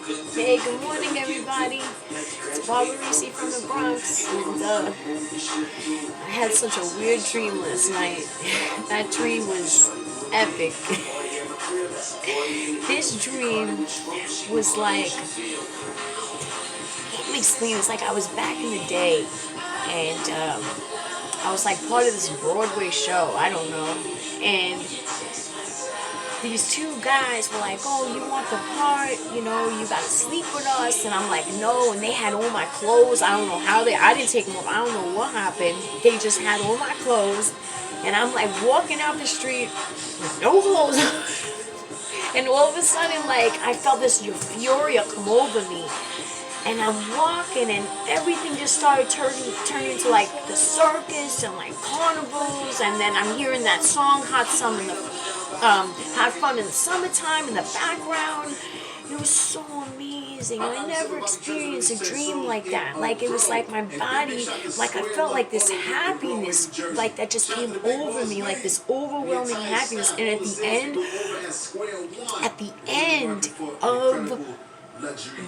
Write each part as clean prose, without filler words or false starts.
Hey, good morning, everybody. It's Barbara Reese from the Bronx, and I had such a weird dream last night. That dream was epic. This dream was like, let me explain. It's like I was back in the day, and I was like part of this Broadway show. I don't know, and these two guys were like, oh, you want the part, you gotta sleep with us. And I'm like, no. And they had all my clothes. I don't know how I didn't take them off. I don't know what happened. They just had all my clothes. And I'm like walking out the street with no clothes on. And all of a sudden, like, I felt this euphoria come over me. And I'm walking, and everything just started turning into like the circus and like carnivals. And then I'm hearing that song, Hot Fun in the Summertime in the background. It was so amazing. I never experienced a dream like that. Like, it was like my body, like I felt like this happiness, like that just came over me, like this overwhelming happiness. And at the end of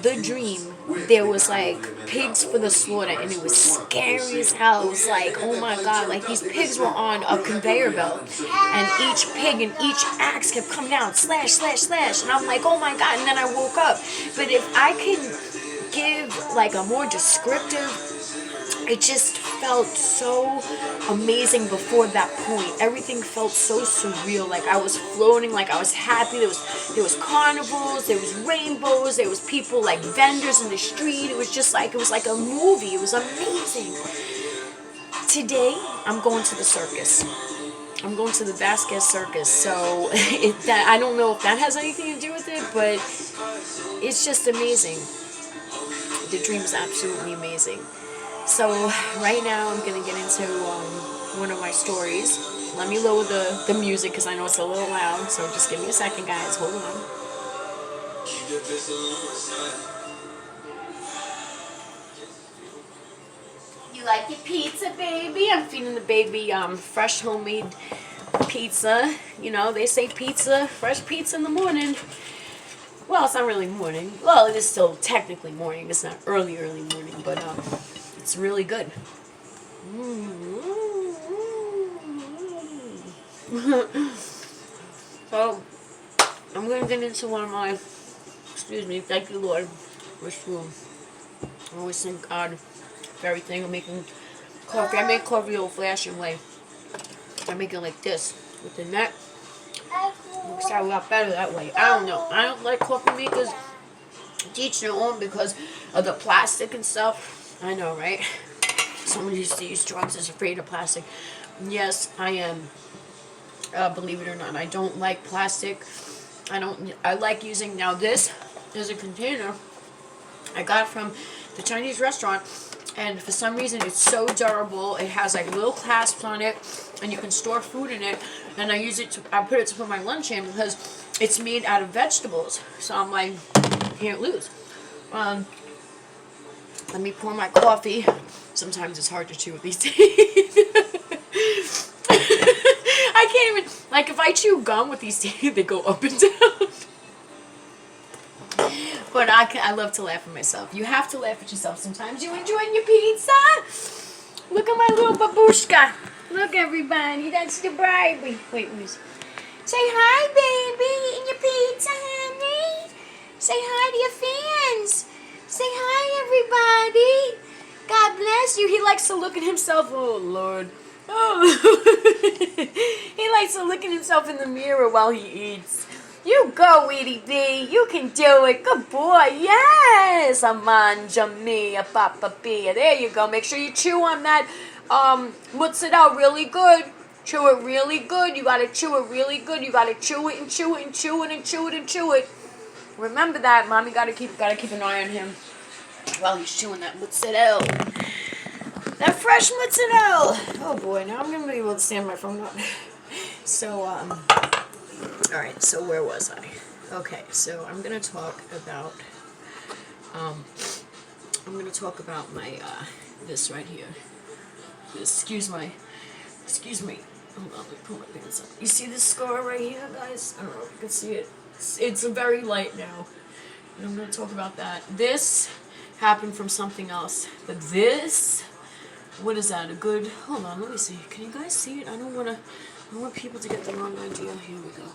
the dream, there was like pigs for the slaughter, and it was scary as hell. It was like, oh my god, like these pigs were on a conveyor belt, and each pig and each axe kept coming out, slash, slash, slash, and I'm like, oh my god. And then I woke up. But if I can give like a more descriptive, it just felt so amazing before that point. Everything felt so surreal. Like I was floating, like I was happy. There was carnivals, there was rainbows, there was people like vendors in the street. It was like a movie. It was amazing. Today, I'm going to the circus. I'm going to the Vasquez Circus. So I don't know if that has anything to do with it, but it's just amazing. The dream is absolutely amazing. So right now I'm going to get into one of my stories. Let me lower the music because I know it's a little loud. So just give me a second, guys. Hold on. You like your pizza, baby? I'm feeding the baby fresh homemade pizza. You know, they say pizza, fresh pizza in the morning. Well, it's not really morning. Well, it is still technically morning. It's not early morning, but it's really good. So, I'm going to get into one of my, excuse me, thank you, Lord. I always thank God for everything. I'm making coffee. I make coffee old-fashioned way. I make it like this, with the net. It works out a lot better that way. I don't know. I don't like coffee makers. Teach their own because of the plastic and stuff. I know, right? Someone used to use drugs is afraid of plastic. Yes, I am. Believe it or not, I don't like plastic. I like using, now this is a container I got from the Chinese restaurant, and for some reason it's so durable. It has like little clasps on it, and you can store food in it. And I put it to put my lunch in because it's made out of vegetables. So I'm like, can't lose. Let me pour my coffee. Sometimes it's hard to chew with these teeth. I can't even, like if I chew gum with these teeth, they go up and down. But I love to laugh at myself. You have to laugh at yourself sometimes. You enjoying your pizza? Look at my little babushka. Look, everybody, that's the baby. Wait, say hi, baby. Eating your pizza, honey. Say hi to your fans. Say hi, everybody. God bless you. He likes to look at himself. Oh, Lord. Oh. He likes to look at himself in the mirror while he eats. You go, Edie B. You can do it. Good boy. Yes. A mangia mia, papa pia. There you go. Make sure you chew on that mozzarella really good. Chew it really good. You got to chew it really good. You got to chew it and chew it and chew it and chew it and chew it. Remember that. Mommy got to keep an eye on him while he's chewing that mozzarella. That fresh mozzarella. Oh boy, now I'm gonna be able to stand my phone up. So, alright, so where was I? Okay, so I'm gonna talk about, my, this right here. Excuse me. Hold on, let me pull my pants up. You see this scar right here, guys? I don't know if you can see it. It's very light now. And I'm going to talk about that. This happened from something else. But this, what is that? A good, hold on, let me see. Can you guys see it? I don't want people to get the wrong idea. Here we go.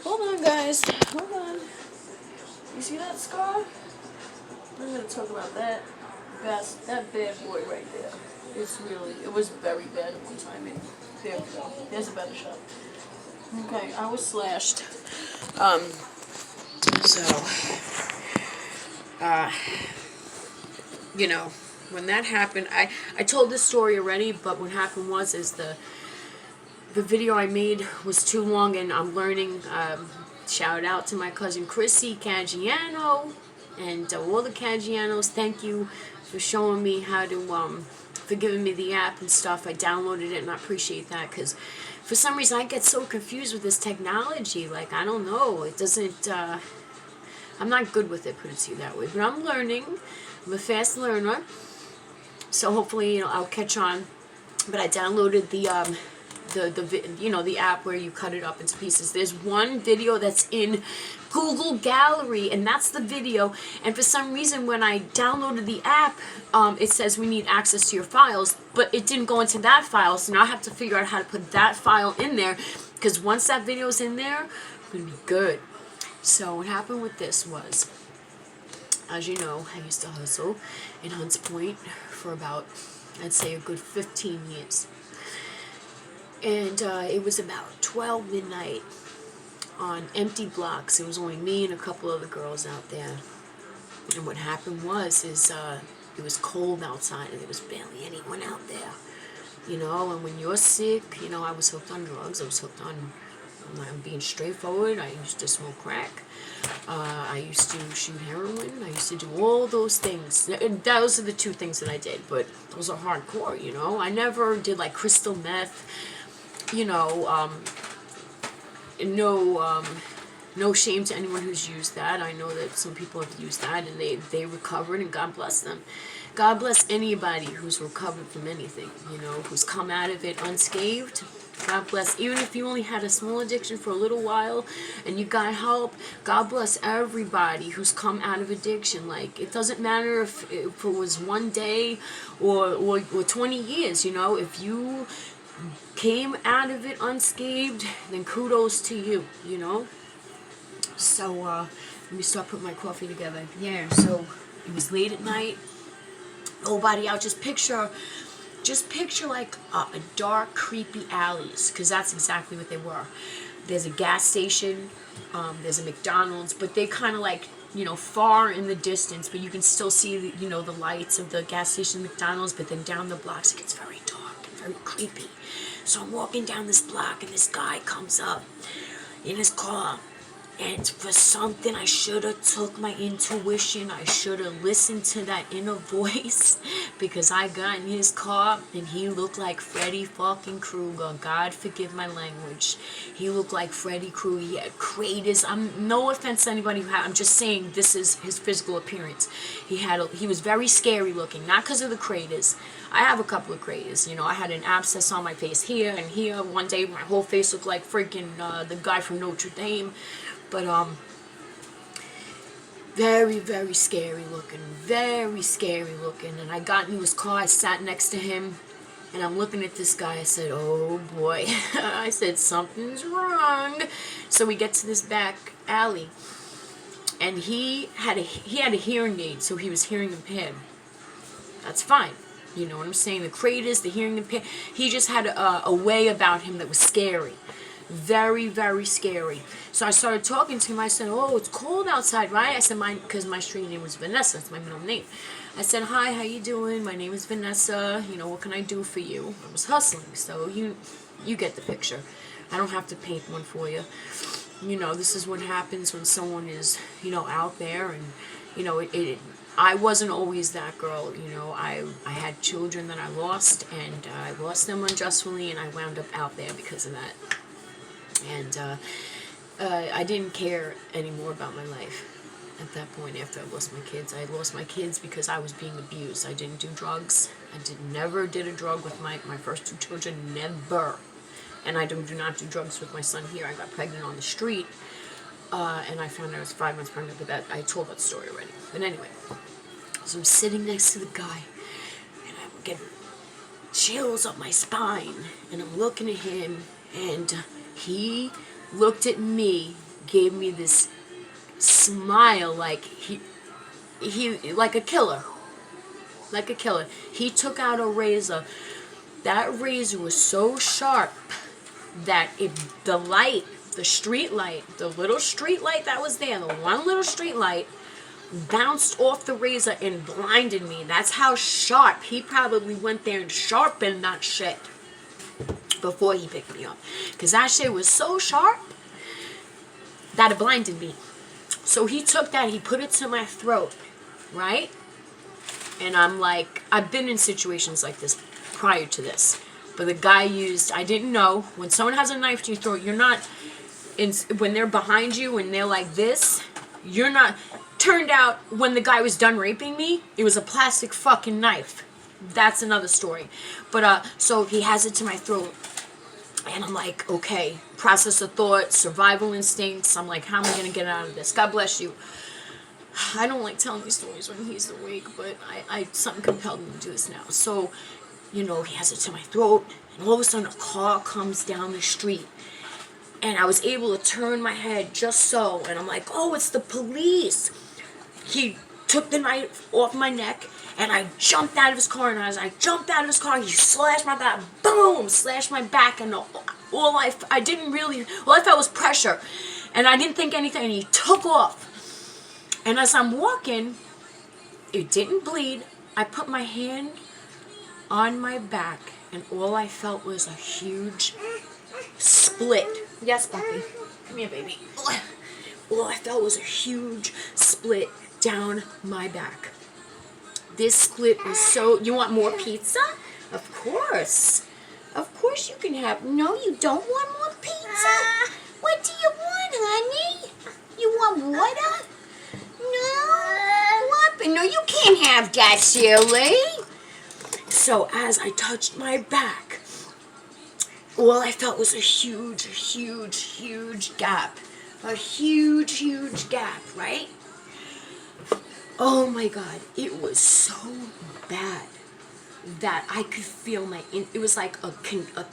Hold on, guys. Hold on. You see that scar? I'm going to talk about that. That bad boy right there. It was very bad at one time. And there we go. There's a better shot. Okay, I was slashed. You know, when that happened, I told this story already, but what happened is the video I made was too long, and I'm learning. Shout out to my cousin Chrissy Caggiano, and all the Caggianos. Thank you for showing me how to, for giving me the app and stuff. I downloaded it, and I appreciate that, because for some reason I get so confused with this technology. Like, I don't know, it doesn't, I'm not good with it, put it to you that way. But I'm learning. I'm a fast learner. So hopefully, I'll catch on. But I downloaded the app where you cut it up into pieces. There's one video that's in Google Gallery, and that's the video. And for some reason, when I downloaded the app, it says we need access to your files, but it didn't go into that file. So now I have to figure out how to put that file in there, because once that video's in there, it's gonna be good. So what happened with this was, as you know, I used to hustle in Hunts Point for about, I'd say, a good 15 years. And it was about 12 midnight on empty blocks. It was only me and a couple other girls out there. And what happened is it was cold outside and there was barely anyone out there. And when you're sick, I was hooked on drugs. I was hooked on, I'm being straightforward. I used to smoke crack. I used to shoot heroin. I used to do all those things. Those are the two things that I did, but those are hardcore, I never did like crystal meth. No shame to anyone who's used that. I know that some people have used that and they recovered, and God bless them. God bless anybody who's recovered from anything, who's come out of it unscathed. God bless. Even if you only had a small addiction for a little while and you got help, God bless everybody who's come out of addiction. Like, it doesn't matter if it was one day or 20 years, if you came out of it unscathed, then kudos to you, So, let me start putting my coffee together. Yeah, so it was late at night, nobody out, just picture like a dark, creepy alleys, because that's exactly what they were. There's a gas station, there's a McDonald's, but they kind of like, far in the distance, but you can still see, the lights of the gas station, McDonald's, but then down the blocks it gets very dark and very creepy. So I'm walking down this block and this guy comes up in his car, and for something I should have took my intuition. I should have listened to that inner voice, because I got in his car and he looked like Freddy fucking Krueger. God forgive my language. He looked like Freddy Krueger. He had craters. No offense to anybody who had. I'm just saying this is his physical appearance. He was very scary looking, not because of the craters. I have a couple of craters, I had an abscess on my face here and here. One day my whole face looked like freaking the guy from Notre Dame. But very, very scary looking, and I got into his car, I sat next to him, and I'm looking at this guy. I said, oh boy. I said, something's wrong. So we get to this back alley, and he had a hearing aid, so he was hearing impaired. That's fine. You know what I'm saying? The craters, the hearing impaired. He just had a way about him that was scary. Very, very scary. So I started talking to him. I said, oh, it's cold outside, right? I said, because my street name was Vanessa. That's my middle name. I said, hi, how you doing? My name is Vanessa. What can I do for you? I was hustling, so you get the picture. I don't have to paint one for you. This is what happens when someone is, out there, and, I wasn't always that girl, I had children that I lost, and I lost them unjustly, and I wound up out there because of that. And I didn't care anymore about my life at that point after I lost my kids. I lost my kids because I was being abused. I didn't do drugs. I never did a drug with my first two children, never. And I do not do drugs with my son here. I got pregnant on the street. and I found out I was 5 months pregnant, but that I told that story already. But anyway, so I'm sitting next to the guy, and I'm getting chills up my spine, and I'm looking at him, and he looked at me, gave me this smile like he like a killer. Like a killer. He took out a razor. That razor was so sharp that the street light, the little street light that was there, the one little street light, bounced off the razor and blinded me. That's how sharp. He probably went there and sharpened that shit before he picked me up. Because that shit was so sharp that it blinded me. So he took that, he put it to my throat, right? And I'm like, I've been in situations like this prior to this. But the guy I didn't know, when someone has a knife to your throat, you're not, when they're behind you and they're like this, you're not, turned out when the guy was done raping me, it was a plastic fucking knife. That's another story. But, so he has it to my throat. And I'm like, okay, process of thought, survival instincts. I'm like, how am I going to get out of this? God bless you. I don't like telling these stories when he's awake, but something compelled me to do this now. So, he has it to my throat, and all of a sudden a car comes down the street. And I was able to turn my head just so, and I'm like, oh, it's the police. He took the knife off my neck, and I jumped out of his car, and as I jumped out of his car, he slashed my back, boom, slashed my back, and all I felt was pressure, and I didn't think anything, and he took off. And as I'm walking, it didn't bleed. I put my hand on my back, and all I felt was a huge split. Yes, puppy. Come here, baby. All I felt was a huge split down my back. This split was so... You want more pizza? Of course. Of course you can have... No, you don't want more pizza. What do you want, honey? You want water? No. What? No, you can't have that, silly. So as I touched my back, all I felt was a huge, huge, huge gap. A huge, huge gap, right? Oh my God, it was so bad that I could feel it was like a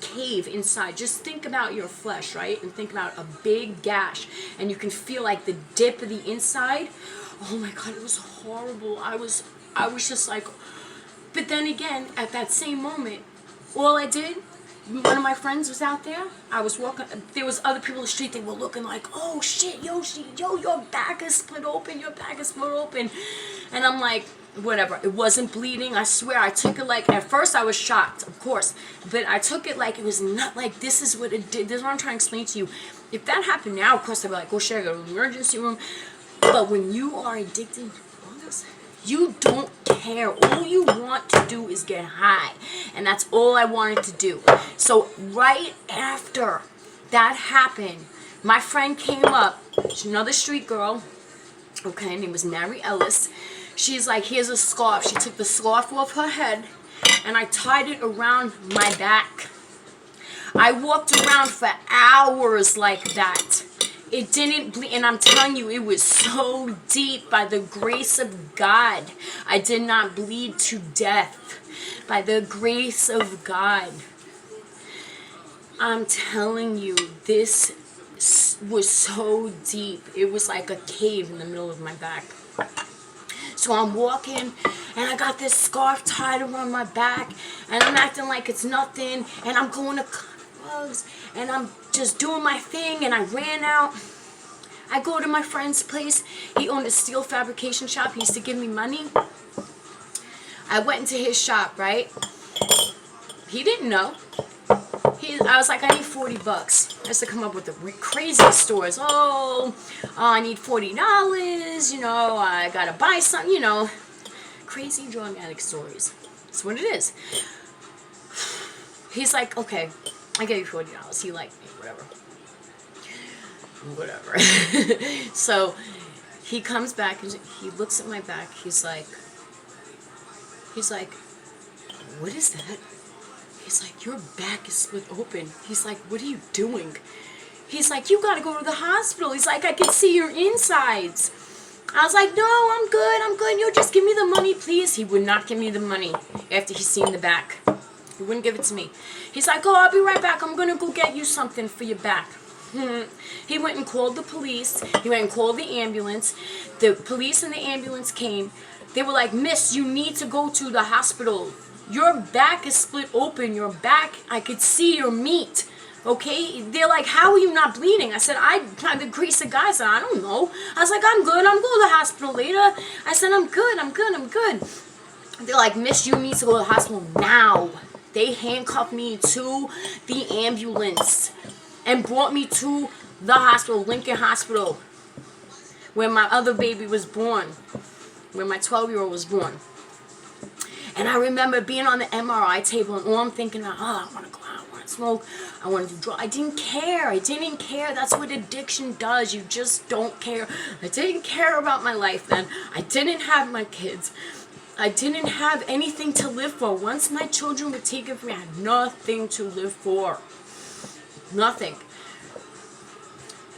cave inside. Just think about your flesh, right? And think about a big gash, and you can feel like the dip of the inside. Oh my God, it was horrible. I was just like, but then again, at that same moment, all I did, one of my friends was out there. I was walking. There was other people in the street. They were looking like, "Oh shit, yo, your back is split open. Your back is split open." And I'm like, whatever. It wasn't bleeding. I swear. I took it like, at first I was shocked, of course, but I took it like it was not like this is what it did. This is what I'm trying to explain to you. If that happened now, of course I'd be like, "Oh shit, I go to the emergency room." But when you are addicted to drugs, you don't care. All you want to do is get high. And that's all I wanted to do. So right after that happened, my friend came up. She's another street girl. Okay, her name was Mary Ellis. She's like, here's a scarf. She took the scarf off her head, and I tied it around my back. I walked around for hours like that. It didn't bleed, and I'm telling you, it was so deep. By the grace of God, I did not bleed to death. By the grace of God. I'm telling you, this was so deep. It was like a cave in the middle of my back. So I'm walking, and I got this scarf tied around my back, and I'm acting like it's nothing, and I'm going to clubs, and I'm just doing my thing, and I ran out. I go to my friend's place. He owned a steel fabrication shop. He used to give me money. I went into his shop, right? He didn't know. I was like, I need $40. I used to come up with the crazy stores. I need $40. I gotta buy something. Crazy drug addict stories. That's what it is. He's like, okay, I gave you $40. He liked me, whatever. So he comes back and he looks at my back. He's like, what is that? He's like, your back is split open. He's like, what are you doing? He's like, you gotta go to the hospital. He's like, I can see your insides. I was like, no, I'm good. You just give me the money, please. He would not give me the money after he seen the back. He wouldn't give it to me. He's like, oh, I'll be right back. I'm gonna go get you something for your back. He went and called the police. He went and called the ambulance. The police and the ambulance came. They were like, miss, you need to go to the hospital. Your back is split open. Your back, I could see your meat. Okay? They're like, how are you not bleeding? I said, by the grace of God. I said, I don't know. I was like, I'm good. I'm going to the hospital later. I said, I'm good. They're like, miss, you need to go to the hospital now. They handcuffed me to the ambulance and brought me to the hospital, Lincoln Hospital, where my other baby was born, where my 12-year-old was born. And I remember being on the MRI table, and all I'm thinking, oh, I want to go out, I want to smoke, I want to do drugs. I didn't care. That's what addiction does. You just don't care. I didn't care about my life then. I didn't have my kids. I didn't have anything to live for. Once my children were taken from me, I had nothing to live for. Nothing.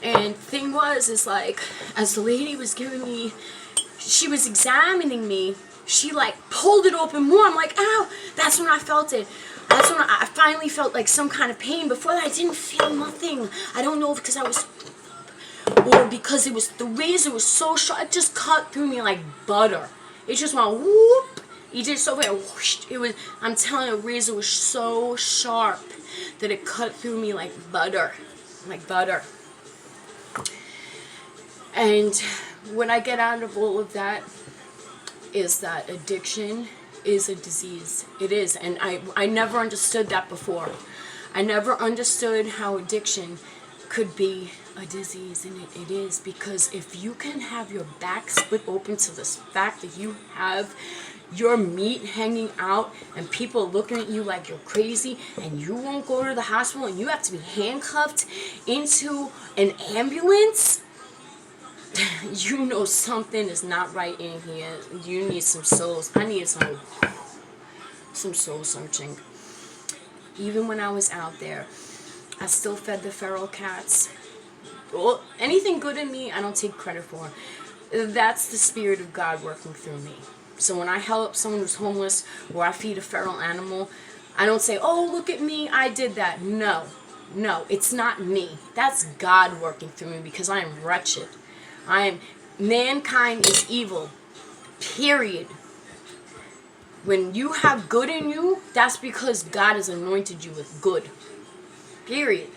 And thing was, is like, as the lady was giving me, she was examining me, she like pulled it open more. I'm like, ow. That's when I felt it. That's when I finally felt like some kind of pain. Before that, I didn't feel nothing. I don't know if because I was, or because it was, the razor was so sharp, it just cut through me like butter. It just went whoop. It did so bad. Whoosh. It was, I'm telling you, the razor was so sharp that it cut through me like butter. Like butter. And what I get out of all of that is that addiction is a disease. It is. And I never understood that before. I never understood how addiction could be a disease, and it is, because if you can have your back split open to this fact that you have your meat hanging out and people looking at you like you're crazy, and you won't go to the hospital, and you have to be handcuffed into an ambulance, you know something is not right in here. You need some souls. I need some soul searching. Even when I was out there, I still fed the feral cats. Well, anything good in me, I don't take credit for. That's the Spirit of God working through me. So when I help someone who's homeless, or I feed a feral animal, I don't say, oh, look at me, I did that. No, it's not me. That's God working through me, because I am wretched. Mankind is evil. Period. When you have good in you, that's because God has anointed you with good. Period.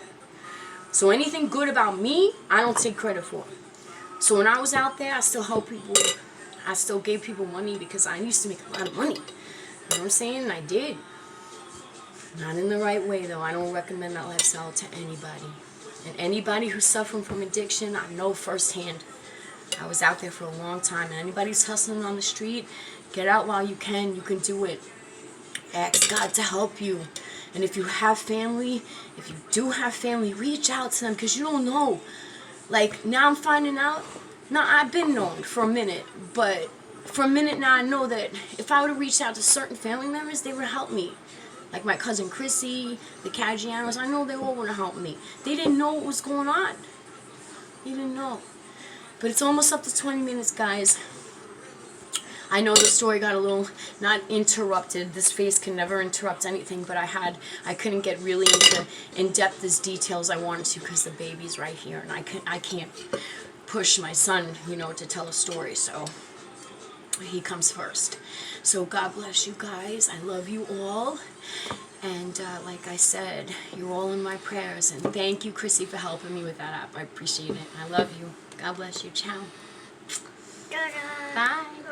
So anything good about me, I don't take credit for. So when I was out there, I still helped people. I still gave people money because I used to make a lot of money. You know what I'm saying? And I did. Not in the right way, though. I don't recommend that lifestyle to anybody. And anybody who's suffering from addiction, I know firsthand. I was out there for a long time. And anybody who's hustling on the street, get out while you can. You can do it. Ask God to help you. And if you have family, if you do have family, reach out to them, because you don't know. Like, now I'm finding out. Now, I've been known for a minute, but for a minute now I know that if I would have reached out to certain family members, they would help me. Like my cousin Chrissy, the Caggianos, I know they all would have helped me. They didn't know what was going on. They didn't know. But it's almost up to 20 minutes, guys. I know the story got a little, not interrupted. This face can never interrupt anything, but I couldn't get really into in-depth as details I wanted to, because the baby's right here, and I can't push my son, to tell a story, so he comes first. So God bless you guys. I love you all. And like I said, you're all in my prayers. And thank you, Chrissy, for helping me with that app. I appreciate it. I love you. God bless you. Ciao. Bye.